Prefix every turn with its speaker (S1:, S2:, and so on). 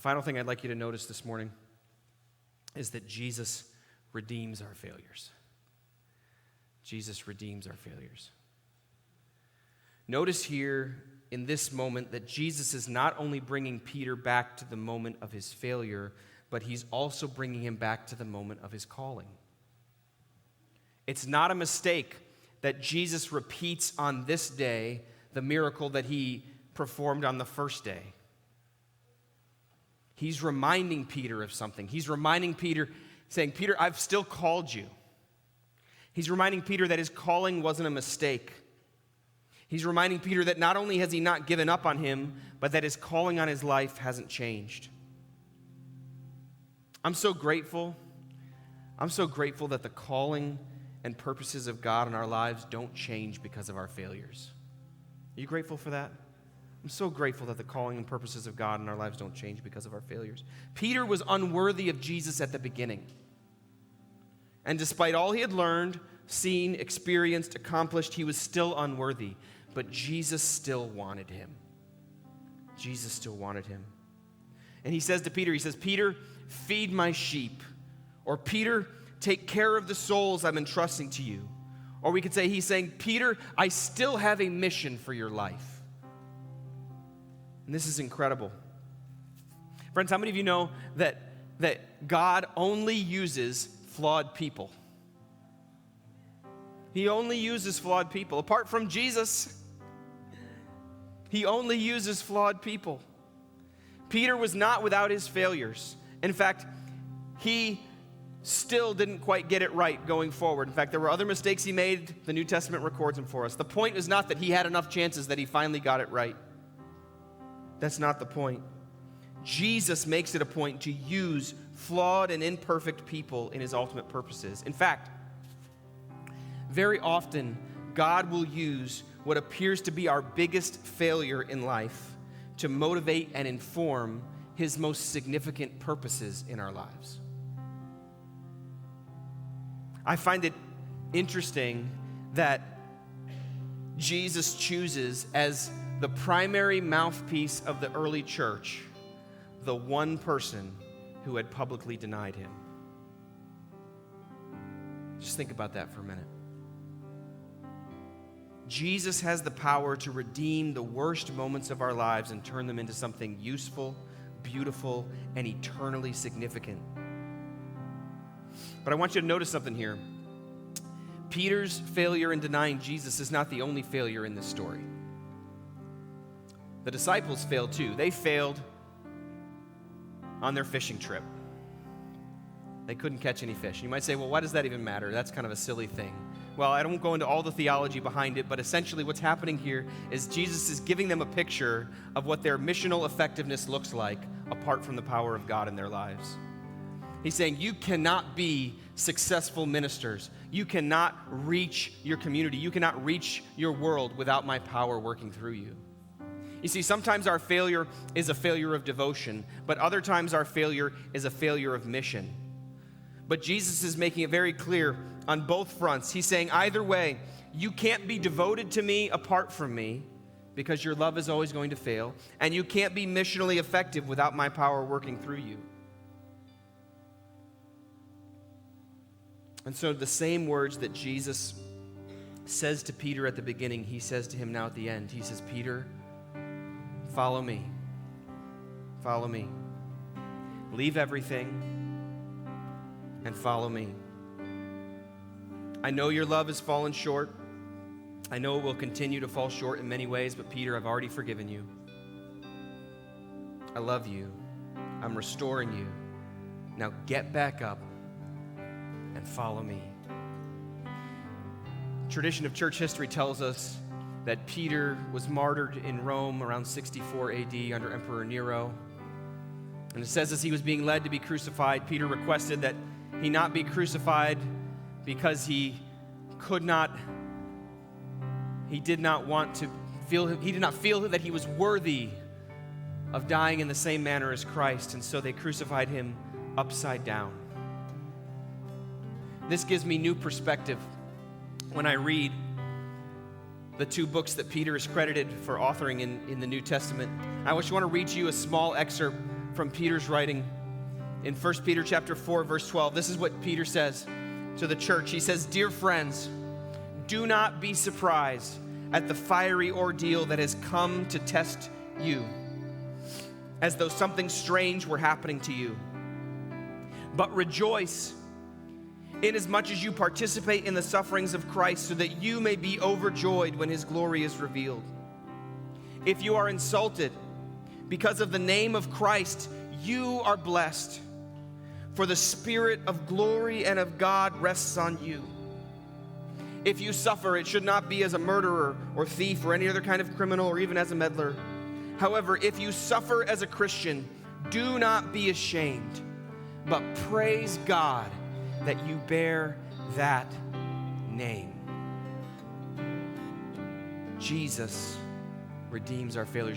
S1: final thing I'd like you to notice this morning is that Jesus redeems our failures. Jesus redeems our failures. Notice here in this moment that Jesus is not only bringing Peter back to the moment of his failure, but he's also bringing him back to the moment of his calling. It's not a mistake that Jesus repeats on this day the miracle that he performed on the first day. He's reminding Peter of something. He's reminding Peter, saying, Peter, I've still called you. He's reminding Peter that his calling wasn't a mistake. He's reminding Peter that not only has he not given up on him, but that his calling on his life hasn't changed. I'm so grateful that the calling and purposes of God in our lives don't change because of our failures. Are you grateful for that? I'm so grateful that the calling and purposes of God in our lives don't change because of our failures. Peter was unworthy of Jesus at the beginning. And despite all he had learned, seen, experienced, accomplished, he was still unworthy. But Jesus still wanted him. Jesus still wanted him. And he says to Peter, Peter, feed my sheep. Or Peter, take care of the souls I'm entrusting to you. Or we could say, he's saying, Peter, I still have a mission for your life. And this is incredible. Friends, how many of you know that God only uses flawed people? He only uses flawed people. Apart from Jesus, he only uses flawed people. Peter was not without his failures. In fact, he still didn't quite get it right going forward. In fact, there were other mistakes he made. The New Testament records them for us. The point is not that he had enough chances that he finally got it right. That's not the point. Jesus makes it a point to use flawed and imperfect people in his ultimate purposes. In fact, very often, God will use what appears to be our biggest failure in life to motivate and inform his most significant purposes in our lives. I find it interesting that Jesus chooses as the primary mouthpiece of the early church the one person who had publicly denied him. Just think about that for a minute. Jesus has the power to redeem the worst moments of our lives and turn them into something useful, beautiful, and eternally significant. But I want you to notice something here. Peter's failure in denying Jesus is not the only failure in this story. The disciples failed too. They failed on their fishing trip. They couldn't catch any fish. You might say, well, why does that even matter? That's kind of a silly thing. Well, I don't go into all the theology behind it, but essentially what's happening here is Jesus is giving them a picture of what their missional effectiveness looks like apart from the power of God in their lives. He's saying you cannot be successful ministers. You cannot reach your community. You cannot reach your world without my power working through you. You see, sometimes our failure is a failure of devotion, but other times our failure is a failure of mission. But Jesus is making it very clear on both fronts. He's saying either way, you can't be devoted to me apart from me because your love is always going to fail, and you can't be missionally effective without my power working through you. And so the same words that Jesus says to Peter at the beginning, he says to him now at the end. He says, Peter, follow me. Follow me. Leave everything and follow me. I know your love has fallen short. I know it will continue to fall short in many ways, but Peter, I've already forgiven you. I love you. I'm restoring you. Now get back up and follow me. Tradition of church history tells us that Peter was martyred in Rome around 64 AD under Emperor Nero. And it says as he was being led to be crucified, Peter requested that he not be crucified because he did not feel that he was worthy of dying in the same manner as Christ, and so they crucified him upside down. This gives me new perspective when I read the two books that Peter is credited for authoring in the New Testament. I just want to read to you a small excerpt from Peter's writing in 1 Peter chapter 4, verse 12. This is what Peter says to the church. He says, "Dear friends, do not be surprised at the fiery ordeal that has come to test you, as though something strange were happening to you. But rejoice, inasmuch as you participate in the sufferings of Christ, so that you may be overjoyed when his glory is revealed. If you are insulted because of the name of Christ, you are blessed, for the Spirit of glory and of God rests on you. If you suffer, it should not be as a murderer or thief or any other kind of criminal or even as a meddler. However, if you suffer as a Christian, do not be ashamed, but praise God that you bear that name." Jesus redeems our failures.